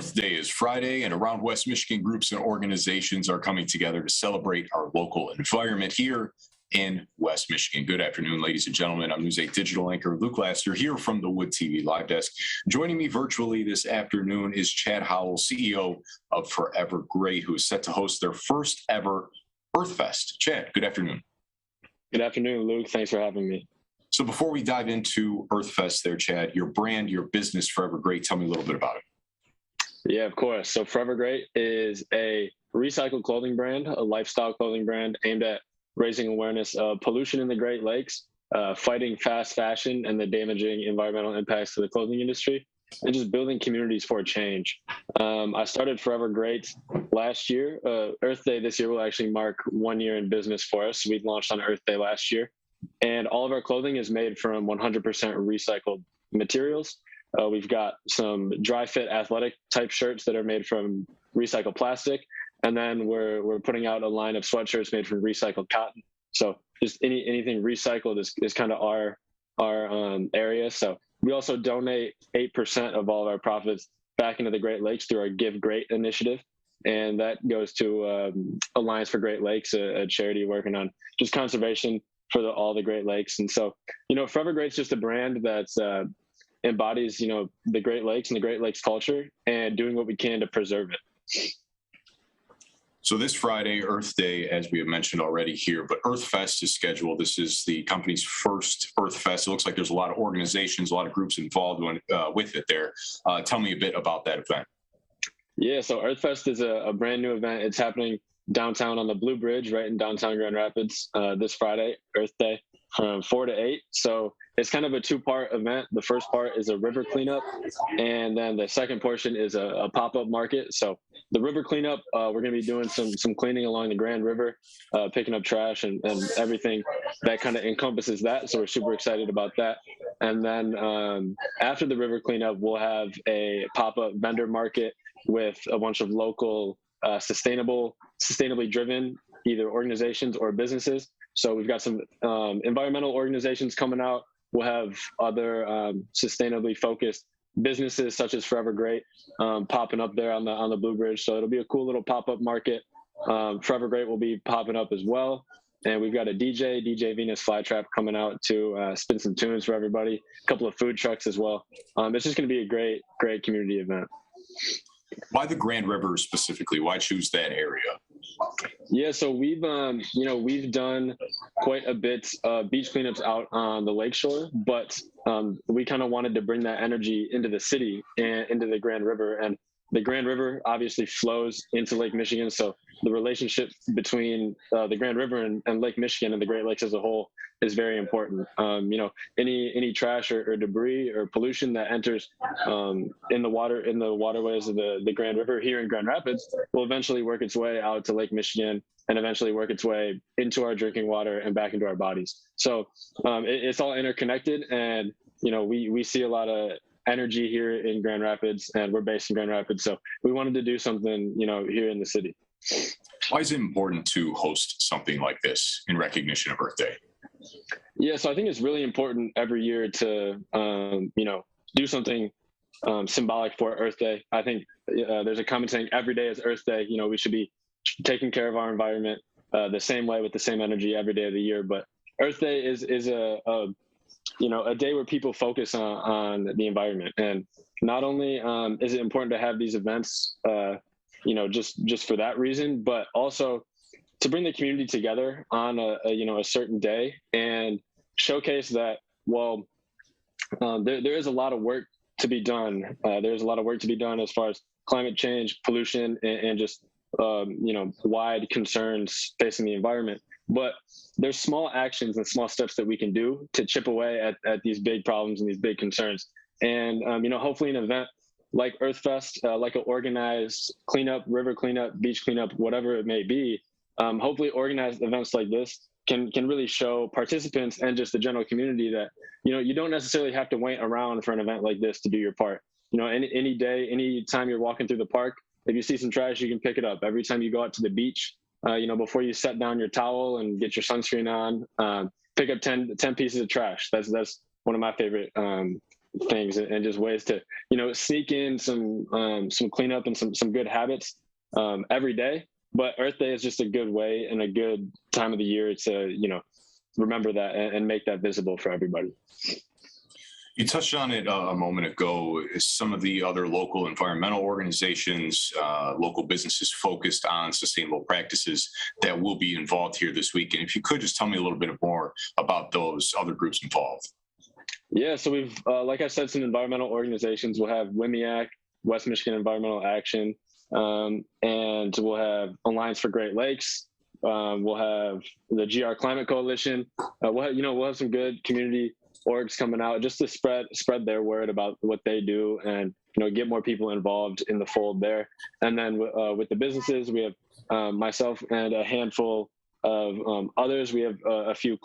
Earth Day is Friday, and around West Michigan, groups and organizations are coming together to celebrate our local environment here in West Michigan. Good afternoon, ladies and gentlemen. I'm News 8 digital anchor Luke Laster here from the Wood TV Live Desk. Joining me virtually this afternoon is Chad Howell, CEO of Forever Great, who is set to host their first ever Earth Fest. Chad, good afternoon. Good afternoon, Luke. Thanks for having me. So before we dive into Earth Fest there, Chad, your brand, your business, Forever Great, tell me a little bit about it. Yeah, of course. So Forever Great is a recycled clothing brand, a lifestyle clothing brand aimed at raising awareness of pollution in the Great Lakes, fighting fast fashion and the damaging environmental impacts to the clothing industry, and just building communities for change. I started Forever Great last year. Earth Day this year will actually mark 1 year in business for us. We launched on Earth Day last year, and all of our clothing is made from 100% recycled materials. We've got some dry fit athletic type shirts that are made from recycled plastic. And then we're putting out a line of sweatshirts made from recycled cotton. So just anything recycled is kind of our area. So we also donate 8% of all of our profits back into the Great Lakes through our Give Great initiative. And that goes to Alliance for Great Lakes, a charity working on just conservation for all the Great Lakes. And so, Forever Great's just a brand that's embodies, the Great Lakes and the Great Lakes culture and doing what we can to preserve it. So this Friday, Earth Day, as we have mentioned already here, but Earth Fest is scheduled. This is the company's first Earth Fest. It looks like there's a lot of organizations, a lot of groups involved with it there. Tell me a bit about that event. Yeah, so Earth Fest is a brand new event. It's happening downtown on the Blue Bridge, right in downtown Grand Rapids, this Friday, Earth Day, from 4 to 8. So it's kind of a two-part event. The first part is a river cleanup, and then the second portion is a pop-up market. So the river cleanup, we're going to be doing some cleaning along the Grand River, picking up trash and everything that kind of encompasses that. So we're super excited about that. And then after the river cleanup, we'll have a pop-up vendor market with a bunch of local sustainably driven either organizations or businesses. So we've got some environmental organizations coming out. We'll have other sustainably focused businesses such as Forever Great popping up there on the Blue Bridge. So it'll be a cool little pop-up market. Forever Great will be popping up as well. And we've got a DJ Venus Flytrap coming out to spin some tunes for everybody. A couple of food trucks as well. It's just going to be a great community event. Why the Grand River specifically? Why choose that area? Yeah, so we've done quite a bit of beach cleanups out on the lakeshore, but we kind of wanted to bring that energy into the city and into the Grand River. And the Grand River obviously flows into Lake Michigan, so the relationship between the Grand River and Lake Michigan and the Great Lakes as a whole is very important. Any trash or debris or pollution that enters in the waterways of the Grand River here in Grand Rapids will eventually work its way out to Lake Michigan and eventually work its way into our drinking water and back into our bodies. So it's all interconnected, and we see a lot of energy here in Grand Rapids, and we're based in Grand Rapids, so we wanted to do something here in the city. Why is it important to host something like this in recognition of Earth Day? Yeah, so I think it's really important every year to do something symbolic for Earth Day. I think there's a comment saying every day is Earth Day. We should be taking care of our environment the same way with the same energy every day of the year. But Earth Day is a day where people focus on the environment. And not only is it important to have these events, just for that reason, but also to bring the community together on a certain day and showcase that, there is a lot of work to be done. There's a lot of work to be done as far as climate change, pollution, and just, wide concerns facing the environment. But there's small actions and small steps that we can do to chip away at these big problems and these big concerns. And, hopefully an event like Earth Fest, like an organized cleanup, river cleanup, beach cleanup, whatever it may be, hopefully organized events like this can really show participants and just the general community that, you don't necessarily have to wait around for an event like this to do your part. Any day, any time you're walking through the park, if you see some trash, you can pick it up. Every time you go out to the beach, before you set down your towel and get your sunscreen on, pick up 10 pieces of trash. That's one of my favorite things and just ways to, sneak in some cleanup and some good habits every day. But Earth Day is just a good way and a good time of the year to, remember that and make that visible for everybody. You touched on it a moment ago. Some of the other local environmental organizations, local businesses focused on sustainable practices that will be involved here this week. And if you could just tell me a little bit more about those other groups involved. Yeah, so we've, like I said, some environmental organizations. We'll have WMEAC, West Michigan Environmental Action, and we'll have Alliance for Great Lakes. We'll have the GR Climate Coalition. We'll have some good community orgs coming out just to spread their word about what they do and get more people involved in the fold there. And then with the businesses, we have myself and a handful of others. We have a few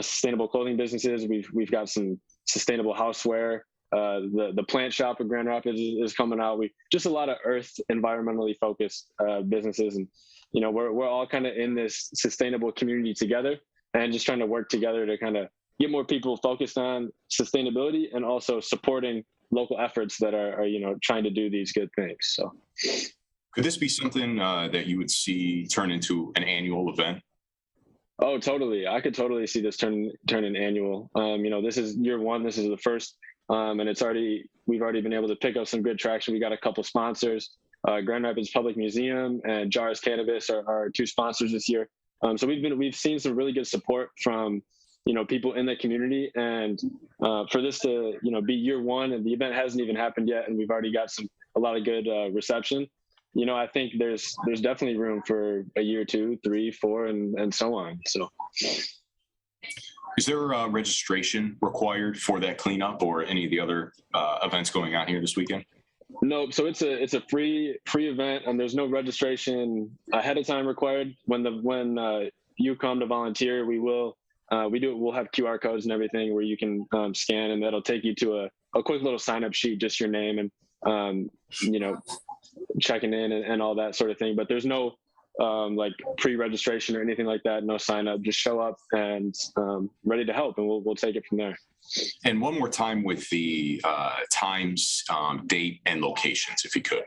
sustainable clothing businesses. We've got some sustainable houseware. The plant shop in Grand Rapids is coming out. We just a lot of earth environmentally focused businesses, and we're all kind of in this sustainable community together and just trying to work together to kind of get more people focused on sustainability and also supporting local efforts that are trying to do these good things. So could this be something that you would see turn into an annual event? Oh, totally. I could totally see this turn an annual. This is year one. This is the first, and we've already been able to pick up some good traction. We got a couple sponsors. Grand Rapids Public Museum and Jars Cannabis are our two sponsors this year. So we've seen some really good support from people in the community, and for this to be year one, and the event hasn't even happened yet, and we've already got a lot of good reception. I think there's definitely room for a year, 2, 3, 4, and so on. So, is there registration required for that cleanup or any of the other events going on here this weekend? No, so it's a free event, and there's no registration ahead of time required. When you come to volunteer, we'll have QR codes and everything where you can scan, and that'll take you to a quick little sign up sheet, just your name and checking in and all that sort of thing. But there's no like pre-registration or anything like that. No sign up. Just show up and ready to help, and we'll take it from there. And one more time with the times, date, and locations, if you could.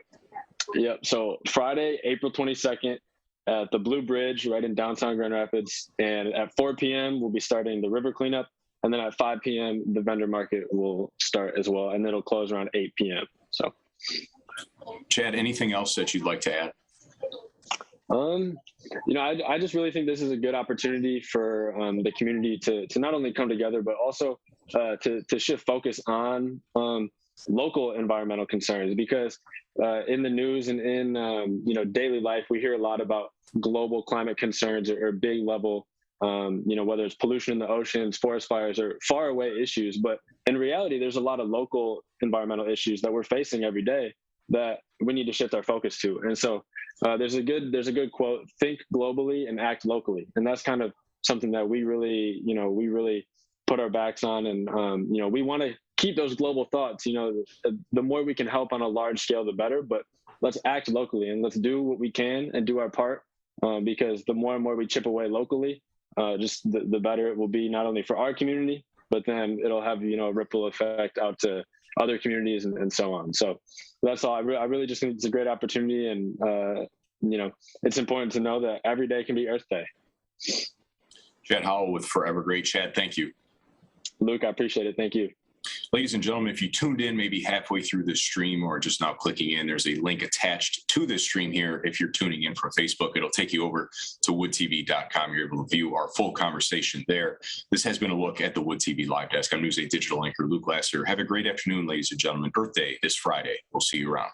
Yep. So Friday, April 22nd. At the Blue Bridge, right in downtown Grand Rapids. And at 4 p.m., we'll be starting the river cleanup. And then at 5 p.m., the vendor market will start as well. And it'll close around 8 p.m. So, Chad, anything else that you'd like to add? I just really think this is a good opportunity for the community to not only come together, but also to shift focus on local environmental concerns, because in the news and in daily life, we hear a lot about global climate concerns or big level, whether it's pollution in the oceans, forest fires, or far away issues. But in reality, there's a lot of local environmental issues that we're facing every day that we need to shift our focus to. And so there's a good quote: think globally and act locally. And that's kind of something that we really put our backs on. And, we want to keep those global thoughts. The more we can help on a large scale, the better, but let's act locally and let's do what we can and do our part, because the more and more we chip away locally, just the better it will be, not only for our community, but then it'll have, a ripple effect out to other communities and so on. So that's all. I really just think it's a great opportunity. And, it's important to know that every day can be Earth Day. Chad Howell with Forever Great. Chad, thank you. Luke, I appreciate it. Thank you. Ladies and gentlemen, if you tuned in maybe halfway through this stream or just now clicking in, there's a link attached to this stream here. If you're tuning in from Facebook, it'll take you over to woodtv.com. You're able to view our full conversation there. This has been a look at the Wood TV Live Desk. I'm News 8 digital anchor Luke Lasser. Have a great afternoon, ladies and gentlemen. Earth Day this Friday. We'll see you around.